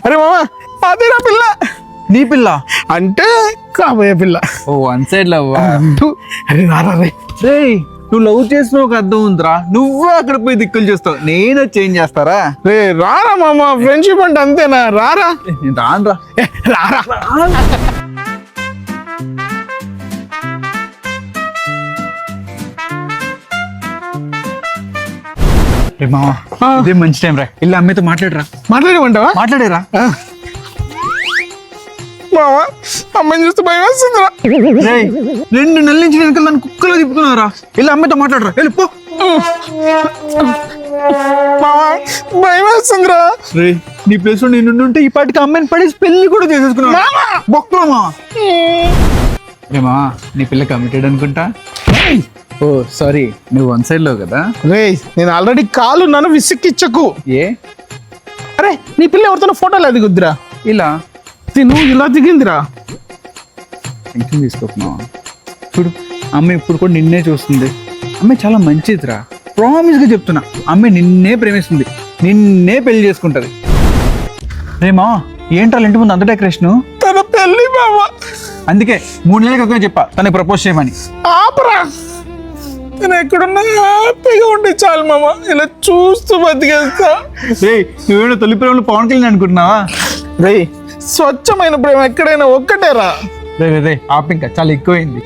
అరే మామ అదేనా పిల్ల. నీ పిల్ల అంటే కాబోయే పిల్ల. ఓ వన్ సైడ్ లవ్. అరే రారా రే. నువ్వు లవ్ చేసిన ఒక అర్థం ఉందిరా, నువ్వే అక్కడ పోయి దిక్కులు చేస్తావు, నేను చేంజ్ చేస్తారా? రే రారా మామ, ఫ్రెండ్షిప్ అంటే అంతేనా, రారా. నేను రానురా. రారా రే మామ, ఇదే మంచి టైం రా, ఇల్లు అమ్మతో మాట్లాడరా. మాట్లాడమంటావా? మాట్లాడేరా. మామ అమ్మని చూస్తే భయం వేస్తుందిరా. 2 నెలల నుంచి వెనకాల నన్ను కుక్కలో తిప్పుతున్నారా, ఇల్లు అమ్మతో మాట్లాడరా, వెళ్ళిపో. మామ భయం వేస్తుందిరా. రే నీ ప్లేస్ లో నేను ఉంటే ఈ పాటికి అమ్మాయిని పడేసి పెళ్లి కూడా చేసేసుకున్నా. బొక్కలో మామ. రే మామ, నీ పిల్ల కమిటెడ్ అనుకుంటా. ఓ సారీ, నువ్వు వన్ సైడ్ లో కదా. రే నేను ఆల్రెడీ కాలు నన్ను విసిక్కిచ్చకు. ఏ అరే నీ పిల్ల ఎవరితో ఫోటోలు దిగుద్దిరా. ఇలా నువ్వు ఇలా దిగిందిరా. టెన్షన్ తీసుకోకున్నావా? చూడు అమ్మాయి ఇప్పుడు కూడా నిన్నే చూస్తుంది. అమ్మాయి చాలా మంచిదిరా, ప్రామిస్ గా చెప్తున్నా. అమ్మాయి నిన్నే ప్రేమిస్తుంది, నిన్నే పెళ్లి చేసుకుంటది. రేమా ఏంటో ఇంటి ముందు అంత డెకరేషన్? తన పెళ్లి మామ. అందుకే 3 నెలల క్రితం చెప్పా తనకి ప్రపోజ్ చేయమని. ఆపరా, నేను ఎక్కడున్నా హ్యాపీగా ఉంటే చాలు మామ, ఇలా చూస్తూ బతికేస్తా. రే నువ్వేమో తొలి ప్రేమలో పవన్ కళ్యాణ్ అనుకుంటున్నావా? రే స్వచ్ఛమైన ప్రేమ ఎక్కడైనా ఒక్కటేరా. రే ఆపింకా చాలా ఎక్కువైంది.